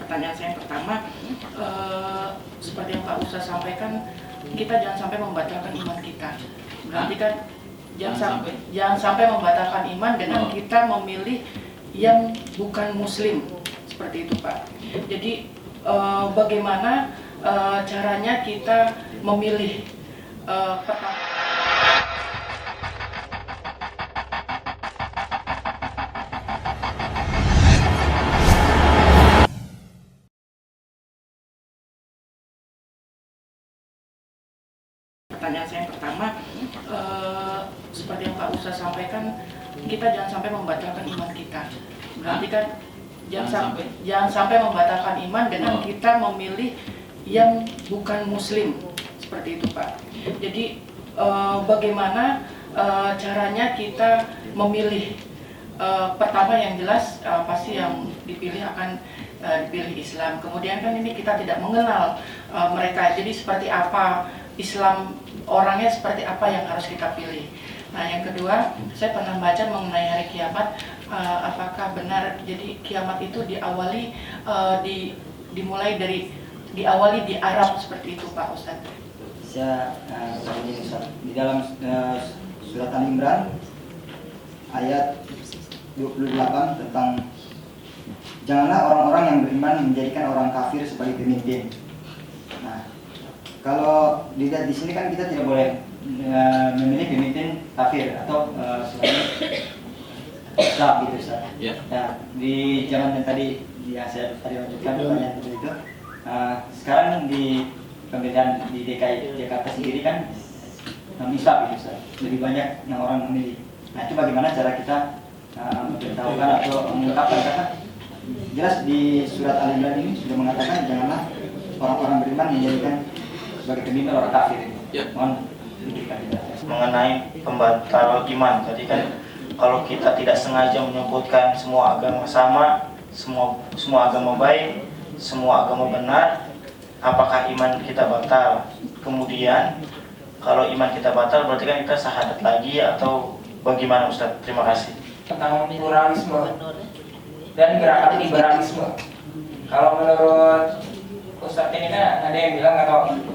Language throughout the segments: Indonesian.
Pertanyaan saya yang pertama, seperti yang Pak Ustadz sampaikan, kita jangan sampai membatalkan iman kita. Berarti kan jangan sampai membatalkan iman dengan kita memilih yang bukan Muslim, seperti itu Pak. Jadi bagaimana caranya kita memilih pertama? Pertanyaan saya yang pertama, seperti yang Pak Ustadz sampaikan, kita jangan sampai membatalkan iman kita. Berarti kan jangan sampai membatalkan iman dengan kita memilih yang bukan Muslim, seperti itu Pak. Jadi bagaimana caranya kita memilih? Pertama yang jelas pasti yang dipilih akan dipilih Islam. Kemudian kan ini kita tidak mengenal mereka, jadi seperti apa Islam, orangnya seperti apa yang harus kita pilih. Nah yang kedua, saya pernah baca mengenai hari kiamat, apakah benar jadi kiamat itu dimulai di Arab, seperti itu Pak Ustadz? Saya di dalam surat Al-Imran ayat 28 tentang janganlah orang-orang yang beriman menjadikan orang kafir sebagai pemimpin. Nah, kalau dilihat di sini kan kita tidak boleh memilih pemimpin kafir atau selain Islam gitu Ustaz. Yeah. Nah, di zaman yang tadi yang saya tadi lanjutkan pertanyaan itu, sekarang di pemilihan di DKI Jakarta sendiri kan Islam gitu Ustaz. Lebih banyak yang orang memilih. Nah, itu bagaimana cara kita memberitahukan atau mengungkapkan, karena jelas di surat Al-Imran ini sudah mengatakan janganlah orang-orang beriman menjadikan sebagai pemimpin orang kafir. Ya. Mohon mengenai pembatal iman tadi kan, kalau kita tidak sengaja menyebutkan semua agama sama, semua agama baik, semua agama benar, apakah iman kita batal? Kemudian kalau iman kita batal berarti kan kita syahadat lagi atau bagaimana Ustaz? Terima kasih. Tentang pluralisme dan gerakan liberalisme. Kalau menurut Ustadz ini kan ada yang bilang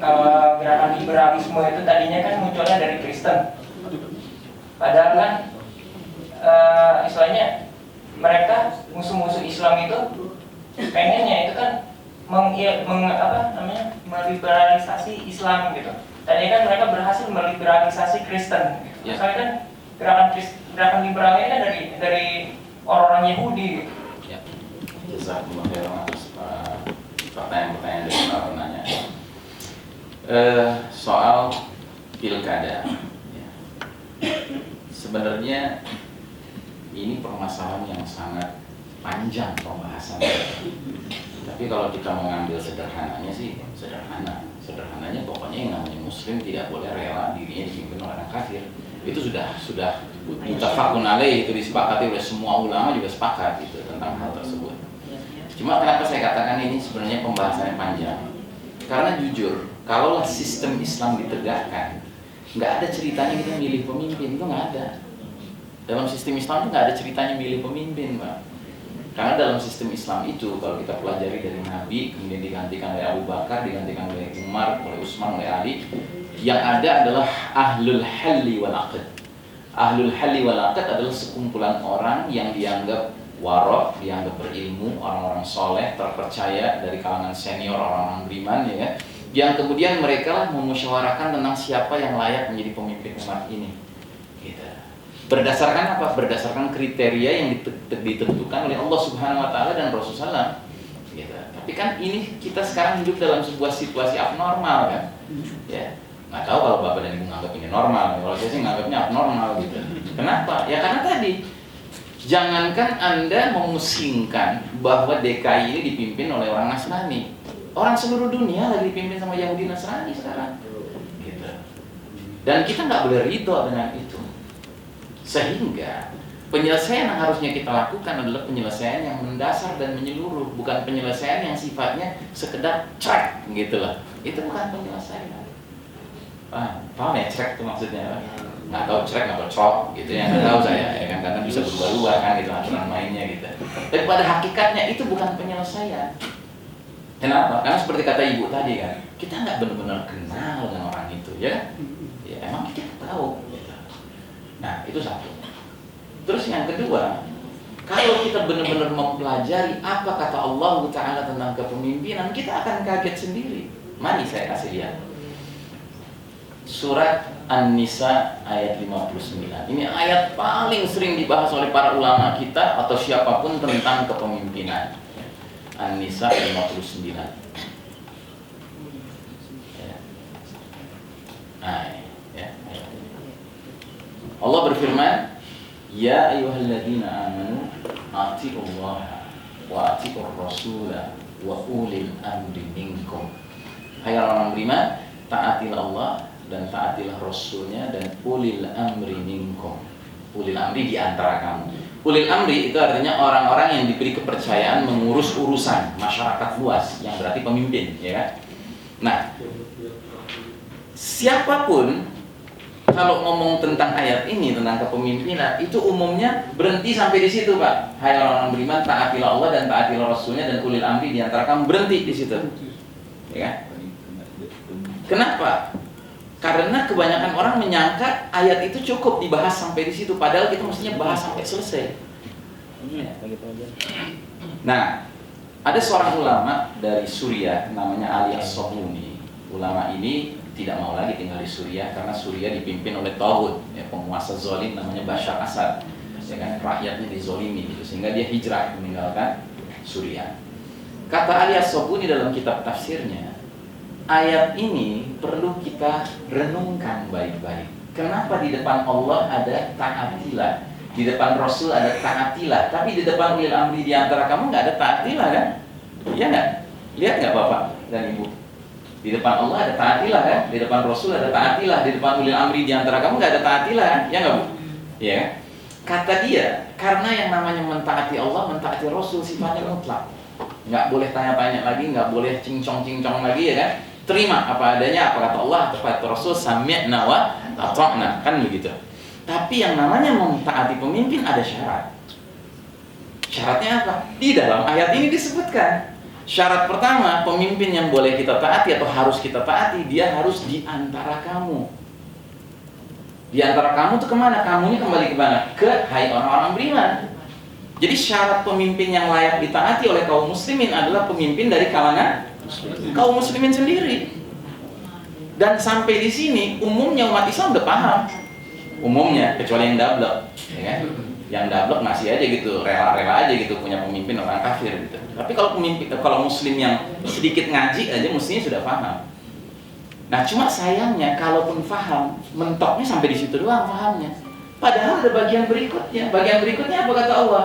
kalau gerakan liberalisme itu tadinya kan munculnya dari Kristen. Padahal kan istilahnya mereka musuh-musuh Islam itu pengennya itu kan meliberalisasi Islam gitu. Tadinya kan mereka berhasil meliberalisasi Kristen. Gitu. Soalnya kan gerakan liberalnya kan dari orang-orang Yahudi gitu. Ya. Jazakumullah khairan atas pertanyaan dari para penanya. Soal pilkada. Ya. Sebenarnya ini permasalahan yang sangat panjang pembahasannya. Tapi kalau kita mengambil sederhananya sih sederhana. Sederhananya pokoknya yang namanya Muslim tidak boleh rela dirinya dipimpin oleh orang kafir. Itu sudah muttafaqun alaih, itu disepakati oleh semua ulama, juga sepakat gitu tentang hal tersebut. Cuma kenapa saya katakan ini sebenarnya pembahasannya panjang? Karena jujur, kalaulah sistem Islam ditegakkan, nggak ada ceritanya kita milih pemimpin, itu nggak ada. Dalam sistem Islam itu nggak ada ceritanya milih pemimpin, Pak. Karena dalam sistem Islam itu, kalau kita pelajari dari Nabi, kemudian digantikan oleh Abu Bakar, digantikan oleh Umar, oleh Utsman, oleh Ali, yang ada adalah ahlul halli wal aqd. Ahlul halli wal aqd adalah sekumpulan orang yang dianggap warok, dianggap berilmu, orang-orang soleh, terpercaya dari kalangan senior, orang-orang beriman, ya. Yang kemudian mereka memusyawarahkan tentang siapa yang layak menjadi pemimpin umat ini. Gitu. Berdasarkan apa? Berdasarkan kriteria yang ditentukan oleh Allah Subhanahu Wa Taala dan Rasulullah. Gitu. Tapi kan ini kita sekarang hidup dalam sebuah situasi abnormal kan? Ya. Nggak tahu kalau Bapak dan Ibu menganggap ini normal. Kalau saya sih menganggapnya abnormal gitu. Kenapa? Ya karena tadi jangankan Anda memusingkan bahwa DKI ini dipimpin oleh orang Nasrani. Orang seluruh dunia lagi dipimpin sama Yahudi Nasrani sekarang. Gitu. Dan kita nggak boleh ridho dengan itu. Sehingga penyelesaian yang harusnya kita lakukan adalah penyelesaian yang mendasar dan menyeluruh, bukan penyelesaian yang sifatnya sekedar track gitu lah. Itu bukan penyelesaian. Paham ya track itu maksudnya? Nggak tahu track atau chalk gitu ya, nggak tahu saya ya kan, karena bisa berubah-ubah kan gitu aturan mainnya gitu. Tapi pada hakikatnya itu bukan penyelesaian. Kenapa? Karena seperti kata ibu tadi kan, kita nggak benar-benar kenal dengan orang itu, ya? Ya emang kita tahu. Nah itu satu. Terus yang kedua, kalau kita benar-benar mempelajari apa kata Allah Ta'ala tentang kepemimpinan, kita akan kaget sendiri. Mari saya kasih lihat. Surat An-Nisa ayat 59. Ini ayat paling sering dibahas oleh para ulama kita atau siapapun tentang kepemimpinan. An-Nisa 59. Ya. Nah, ya. Allah berfirman, "Ya ayyuhalladzina amanu atiiullaha wa atiiur rasula wa ulil amri minkum." Hai orang beriman, taatilah Allah dan taatilah Rasulnya dan ulil amri minkum. Ulil amri di antara kamu. Ulil amri itu artinya orang-orang yang diberi kepercayaan mengurus urusan masyarakat luas, yang berarti pemimpin, ya kan? Nah, siapapun kalau ngomong tentang ayat ini tentang kepemimpinan itu umumnya berhenti sampai di situ, Pak. Hai orang beriman, taatilah Allah dan taatilah Rasulnya dan ulil amri di antara kamu, berhenti di situ. Ya kan? Kenapa? Karena kebanyakan orang menyangka ayat itu cukup dibahas sampai di situ, padahal kita mestinya bahas sampai selesai. Nah, ada seorang ulama dari Suriah namanya Ali As-Sabuni. Ulama ini tidak mau lagi tinggal di Suriah karena Suriah dipimpin oleh Tauhid, ya, penguasa zalim namanya Bashar Assad. Ya kan, rakyatnya dizolimi gitu, sehingga dia hijrah meninggalkan Suriah. Kata Ali As-Sabuni dalam kitab tafsirnya, ayat ini perlu kita renungkan baik-baik. Kenapa di depan Allah ada taatilah, di depan Rasul ada taatilah, tapi di depan ulil amri di antara kamu nggak ada taatilah kan? Iya nggak? Lihat nggak Bapak dan Ibu? Di depan Allah ada taatilah kan? Di depan Rasul ada taatilah, di depan ulil amri di antara kamu nggak ada taatilah kan? Ya nggak Bu? Ya. Kata dia, karena yang namanya mentaati Allah, mentaati Rasul sifatnya mutlak. Nggak boleh tanya-tanya lagi, nggak boleh cincong-cincong lagi, ya kan? Terima apa adanya, apa kata Allah, apa kata Rasul, sami'na wa ata'na, kan begitu. Tapi yang namanya mentaati pemimpin ada syarat. Syaratnya apa? Di dalam ayat ini disebutkan. Syarat pertama, pemimpin yang boleh kita taati atau harus kita taati, dia harus di antara kamu. Di antara kamu tuh kemana? Kamunya kembali ke mana? Ke hai orang-orang beriman. Jadi syarat pemimpin yang layak ditaati oleh kaum muslimin adalah pemimpin dari kalangan kaum muslimin sendiri. Dan sampai di sini umumnya umat Islam udah paham. Umumnya, kecuali yang dablek, ya kan? Yang dablek masih aja gitu, rela-rela aja gitu punya pemimpin orang kafir gitu. Tapi kalau muslim yang sedikit ngaji aja mestinya sudah paham. Nah, cuma sayangnya kalaupun paham, mentoknya sampai di situ doang pahamnya. Padahal ada bagian berikutnya. Bagian berikutnya apa kata Allah?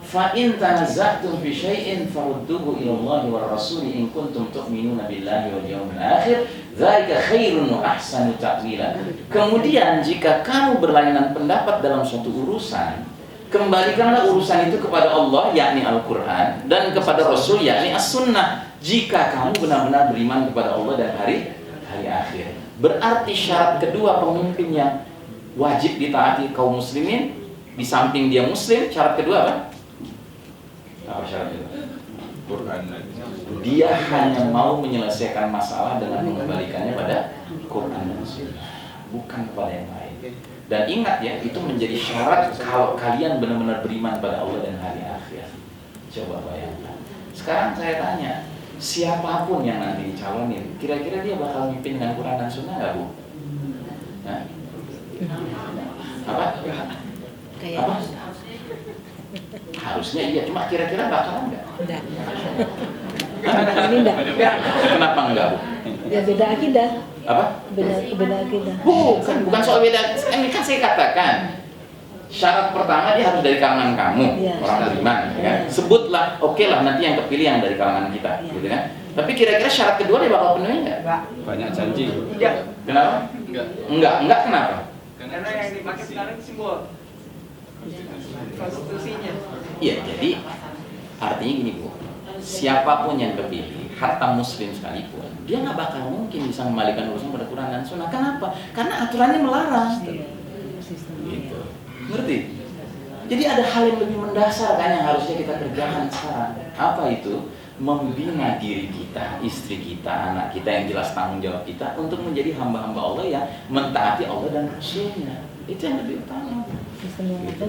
Fa in tanaza'tum fi syai'in farudduhu ila Allah wa rasuli in kuntum tu'minuna billahi wal yawmil akhir dzalika khairun wa ahsanu ta'wila. Kemudian jika kamu berlainan pendapat dalam suatu urusan, kembalikanlah urusan itu kepada Allah yakni Al-Qur'an dan kepada Rasul yakni As-Sunnah. Jika kamu benar-benar beriman kepada Allah dan hari akhir. Berarti syarat kedua pemimpin yang wajib ditaati kaum muslimin, di samping dia muslim, syarat kedua apa? Apa syaratnya? Quran. Dia hanya mau menyelesaikan masalah dengan mengembalikannya pada Quran dan Sunnah, bukan kepada yang lain. Dan ingat ya, itu menjadi syarat kalau kalian benar-benar beriman pada Allah dan hari akhir. Coba bayangkan. Sekarang saya tanya, siapapun yang nanti dicalonin, kira-kira dia bakal mimpin dengan Quran dan Sunnah nggak Bu? Nah? Apa? Apa? Harusnya iya, cuma kira-kira bakalan nggak? Enggak. Ini enggak. Kenapa enggak Bu? Ya beda akidah. Apa? Beda akidah. Bukan soal beda. Ini kan saya katakan syarat pertama dia harus dari kalangan kamu, ya, orang beriman, ya kan? Sebutlah, oke lah nanti yang kepilih yang dari kalangan kita, ya, gitu kan? Tapi kira-kira syarat kedua dia bakal penuhi nggak? Banyak janji. Kenapa? Enggak kenapa? Karena yang dipakai sekarang simbol konstitusinya. Iya, jadi artinya gini Bu, siapapun yang kepilih, hatta muslim sekalipun, dia nggak bakal mungkin bisa kembalikan urusan pada Quran dan Sunnah. Kenapa? Karena aturannya melarang. Gitu. Ngerti? Jadi ada hal yang lebih mendasar kan yang harusnya kita kerjakan sekarang. Apa itu? membina diri kita, istri kita, anak kita yang jelas tanggung jawab kita untuk menjadi hamba-hamba Allah yang mentaati Allah dan Rasulnya. Itu yang lebih utama.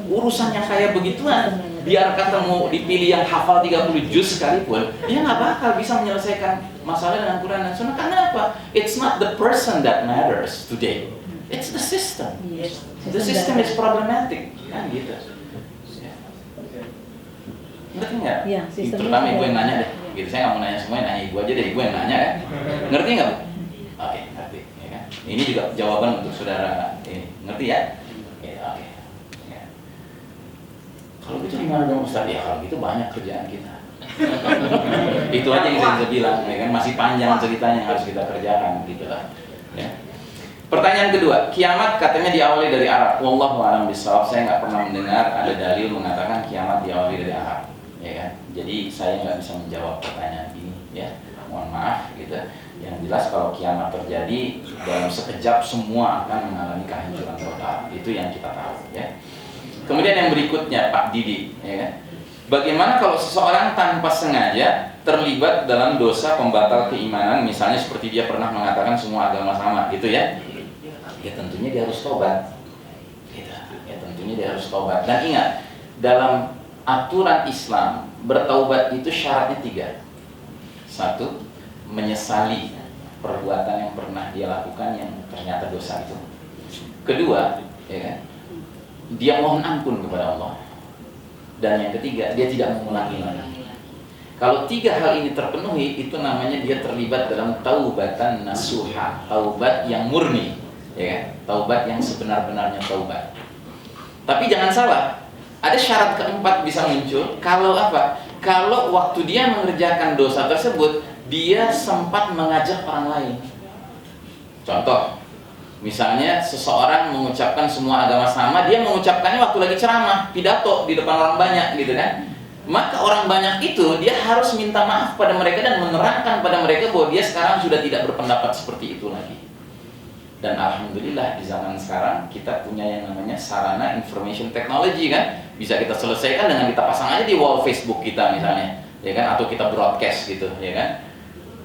Urusan yang kayak begituan, biar ketemu dipilih yang hafal 30 juz sekalipun, dia nggak bakal bisa menyelesaikan masalah dengan Quran dan Sunnah. Karena apa? It's not the person that matters today. It's the system. The system is problematic. Kan gitu. Ngerti nggak? Iya, sistemnya Terutama ibu yang ada. nanya deh. Gitu, saya nggak mau nanya semua, nanya ibu aja deh. Ibu yang nanya kan. Ngerti nggak, Bu? Oke, ngerti. Ya kan? Ini juga jawaban untuk saudara ini. Ngerti ya? Oke. Ya. Kalau gitu gimana dong Ustaz? Ya kalau gitu banyak kerjaan kita. Itu aja yang saya bisa bilang, ya kan? Masih panjang ceritanya yang harus kita kerjakan, gitu lah. Ya. Pertanyaan kedua, kiamat katanya diawali dari Arab. Wallahu a'lam bishawab. Saya nggak pernah mendengar ada dalil mengatakan kiamat diawali dari Arab, ya kan? Jadi saya nggak bisa menjawab pertanyaan ini, ya. Mohon maaf, gitu. Yang jelas kalau kiamat terjadi dalam sekejap semua akan mengalami kehancuran total. Itu yang kita tahu, ya. Kemudian yang berikutnya, Pak Didi, ya kan? Bagaimana kalau seseorang tanpa sengaja terlibat dalam dosa pembatal keimanan, misalnya seperti dia pernah mengatakan semua agama sama, gitu ya? Ya tentunya dia harus tobat. Gitu. Ya tentunya dia harus tobat. Dan ingat, dalam aturan Islam bertaubat itu syaratnya 3. 1, menyesali perbuatan yang pernah dia lakukan yang ternyata dosa itu. Kedua, ya kan? Dia mohon ampun kepada Allah. Dan yang ketiga, dia tidak mengulangi lagi. Kalau 3 hal ini terpenuhi, itu namanya dia terlibat dalam taubatan nasuha, taubat yang murni, ya kan? Taubat yang sebenar-benarnya taubat. Tapi jangan salah, ada syarat keempat bisa muncul kalau apa? Kalau waktu dia mengerjakan dosa tersebut, dia sempat mengajak orang lain. Contoh, misalnya seseorang mengucapkan semua agama sama, dia mengucapkannya waktu lagi ceramah, pidato di depan orang banyak, gitu kan? Maka orang banyak itu dia harus minta maaf pada mereka dan menerangkan pada mereka bahwa dia sekarang sudah tidak berpendapat seperti itu lagi. Dan alhamdulillah di zaman sekarang kita punya yang namanya sarana information technology kan, bisa kita selesaikan dengan kita pasang aja di wall Facebook kita misalnya, ya kan, atau kita broadcast gitu, ya kan.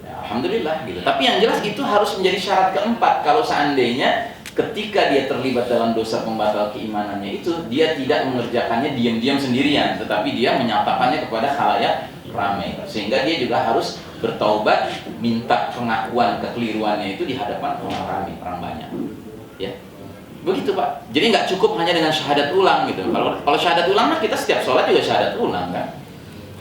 Ya, alhamdulillah gitu. Tapi yang jelas itu harus menjadi syarat keempat kalau seandainya ketika dia terlibat dalam dosa pembatal keimanannya itu, dia tidak mengerjakannya diam-diam sendirian, tetapi dia menyatakannya kepada khalayak ramai, sehingga dia juga harus bertaubat, minta pengakuan kekeliruannya itu di hadapan orang ramai, orang banyak, ya. Begitu Pak. Jadi nggak cukup hanya dengan syahadat ulang gitu. Kalau syahadat ulang kita setiap sholat juga syahadat ulang kan.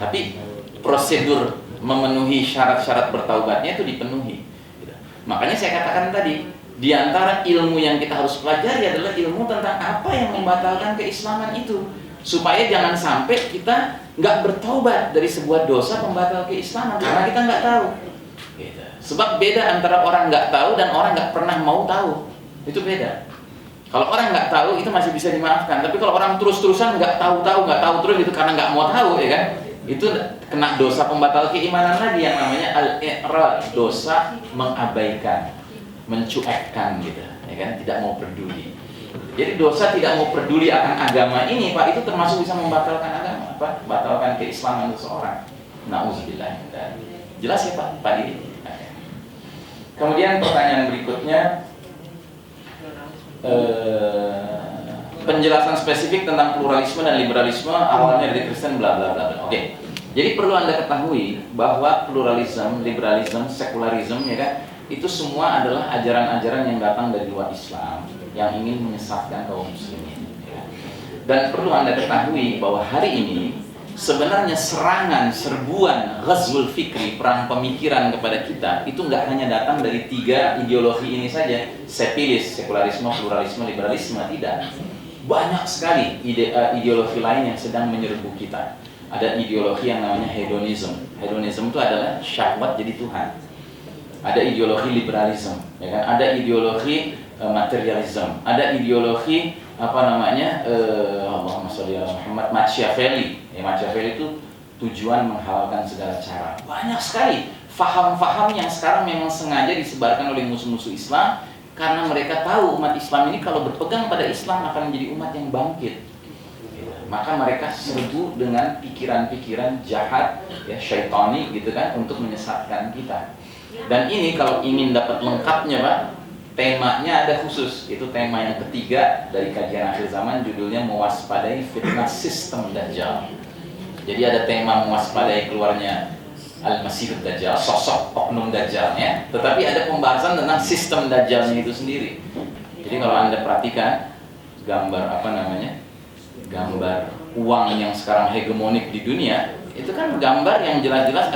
Tapi prosedur memenuhi syarat-syarat bertaubatnya itu dipenuhi. Gitu. Makanya saya katakan tadi, di antara ilmu yang kita harus pelajari adalah ilmu tentang apa yang membatalkan keislaman itu, supaya jangan sampai kita nggak bertaubat dari sebuah dosa pembatal keislaman karena kita nggak tahu. Gitu. Sebab beda antara orang nggak tahu dan orang nggak pernah mau tahu, itu beda. Kalau orang nggak tahu itu masih bisa dimaafkan, tapi kalau orang terus-terusan nggak tahu terus itu karena nggak mau tahu, ya kan? Itu kena dosa pembatal keimanan lagi yang namanya al-i'rad, dosa mengabaikan, mencuekkan gitu, ya kan? Tidak mau peduli. Jadi dosa tidak mau peduli akan agama ini, Pak, itu termasuk bisa membatalkan agama, Pak, batalkan keislaman seseorang. Nauzubillah. Jelas ya Pak Didi? Kemudian pertanyaan berikutnya, penjelasan spesifik tentang pluralisme dan liberalisme awalnya dari Kristen bla bla bla. Oke. Jadi perlu Anda ketahui bahwa pluralisme, liberalisme, sekularisme, ya kan, itu semua adalah ajaran-ajaran yang datang dari luar Islam yang ingin menyesatkan kaum muslimin, ya. Dan perlu Anda ketahui bahwa hari ini sebenarnya serangan, serbuan, ghazwul fikri, perang pemikiran kepada kita itu nggak hanya datang dari 3 ideologi ini saja, sepilis, sekularisme, pluralisme, liberalisme, tidak. Banyak sekali ideologi lain yang sedang menyerbu kita. Ada ideologi yang namanya hedonisme. Hedonisme itu adalah syahwat jadi Tuhan. Ada ideologi liberalisme, ya kan? Ada ideologi materialisme, ada ideologi Allahumma sholli ala Muhammad, Machiavelli. Ya, Machiavelli itu tujuan menghalalkan segala cara. Banyak sekali faham-faham yang sekarang memang sengaja disebarkan oleh musuh-musuh Islam karena mereka tahu umat Islam ini kalau berpegang pada Islam akan menjadi umat yang bangkit. maka mereka serbu dengan pikiran-pikiran jahat, ya syaitani gitu kan, untuk menyesatkan kita. Dan ini kalau ingin dapat lengkapnya Pak, temanya ada khusus, itu tema yang ketiga dari kajian akhir zaman, judulnya mewaspadai fitnah sistem Dajjal. Jadi ada tema mewaspadai keluarnya Al-Masihud Dajjal, sosok oknum Dajjalnya, tetapi ada pembahasan tentang sistem Dajjalnya itu sendiri. Jadi kalau Anda perhatikan gambar gambar uang yang sekarang hegemonik di dunia, itu kan gambar yang jelas-jelas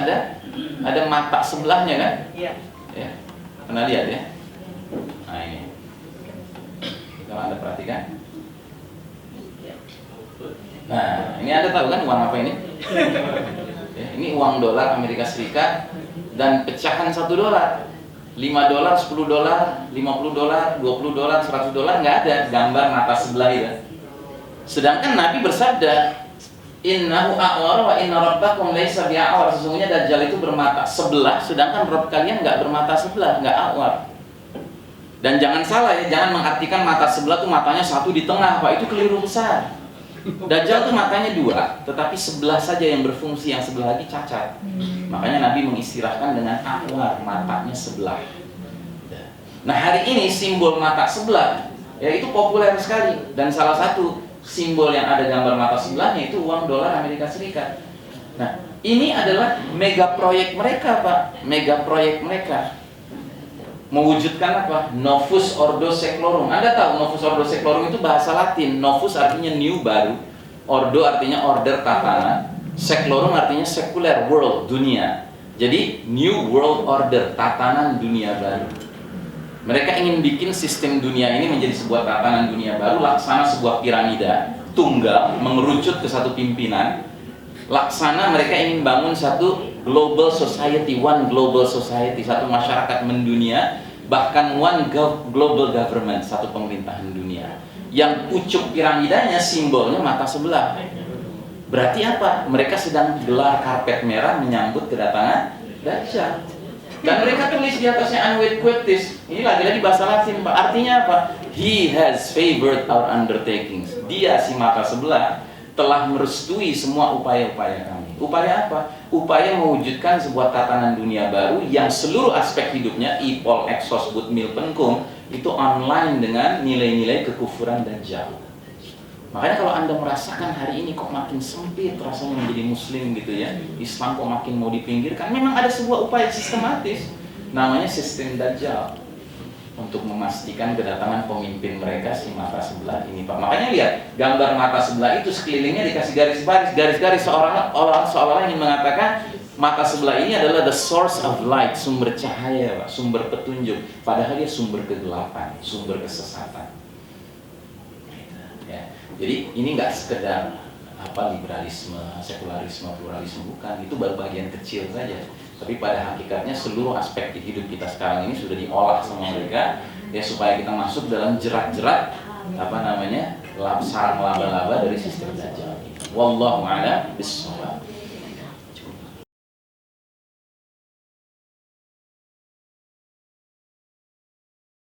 ada mata sebelahnya kan? Iya. Ya, pernah lihat ya? Nah ini, kalau Anda perhatikan. Nah, ini Anda tahu kan uang apa ini? Ya, ini uang dolar Amerika Serikat dan pecahan $1. $5, $10, $50, $20, $100, nggak ada gambar mata sebelah itu. Sedangkan Nabi bersabda, innahu a'war wa inna rabbakum laisa bi'awar. Sesungguhnya Dajjal itu bermata sebelah, sedangkan Rabb kalian nggak bermata sebelah, nggak awar. Dan jangan salah ya, jangan mengartikan mata sebelah tuh matanya satu di tengah, Pak, itu keliru besar. Dajjal tuh matanya 2, tetapi sebelah saja yang berfungsi, yang sebelah lagi cacat. Makanya Nabi mengistilahkan dengan awar, matanya sebelah. Nah hari ini simbol mata sebelah ya itu populer sekali, dan salah satu simbol yang ada gambar mata sebelahnya itu uang dolar Amerika Serikat. Nah, ini adalah mega proyek mereka, Pak. Mega proyek mereka. Mewujudkan apa? Novus Ordo Seclorum. Anda tahu Novus Ordo Seclorum itu bahasa Latin. Novus artinya new, baru. Ordo artinya order, tatanan. Seclorum artinya sekuler, world, dunia. Jadi New World Order, tatanan dunia baru. Mereka ingin bikin sistem dunia ini menjadi sebuah tatanan dunia baru, laksana sebuah piramida tunggal mengerucut ke satu pimpinan. Laksana mereka ingin bangun satu global society, one global society, satu masyarakat mendunia, bahkan one global government, satu pemerintahan dunia. Yang pucuk piramidanya simbolnya mata sebelah. Berarti apa? Mereka sedang gelar karpet merah menyambut kedatangan Dajjal. Dan mereka tulis di atasnya unwed quotes. Ini lagi-lagi bahasa Latin, Pak. Artinya apa? He has favored our undertakings. Dia, si mata sebelah, telah merestui semua upaya-upaya kami. Upaya apa? Upaya mewujudkan sebuah tatanan dunia baru yang seluruh aspek hidupnya, ipol, exos, but, mil, penkum, itu online dengan nilai-nilai kekufuran Dajjal. Makanya kalau Anda merasakan hari ini kok makin sempit rasanya menjadi muslim gitu ya, Islam kok makin mau dipinggirkan, memang ada sebuah upaya sistematis, namanya sistem Dajjal, untuk memastikan kedatangan pemimpin mereka, si mata sebelah ini, Pak. Makanya lihat gambar mata sebelah itu sekelilingnya dikasih garis-garis seolah-olah ingin mengatakan mata sebelah ini adalah the source of light, sumber cahaya, Pak, sumber petunjuk, padahal dia sumber kegelapan, sumber kesesatan. Ya. Jadi ini nggak sekedar liberalisme, sekularisme, pluralisme, bukan. Itu baru bagian kecil saja. Tapi pada hakikatnya seluruh aspek di hidup kita sekarang ini sudah diolah sama mereka, ya supaya kita masuk dalam jerat-jerat sarang laba-laba dari sistem Dajjal. Wallahu a'lam bishshawab.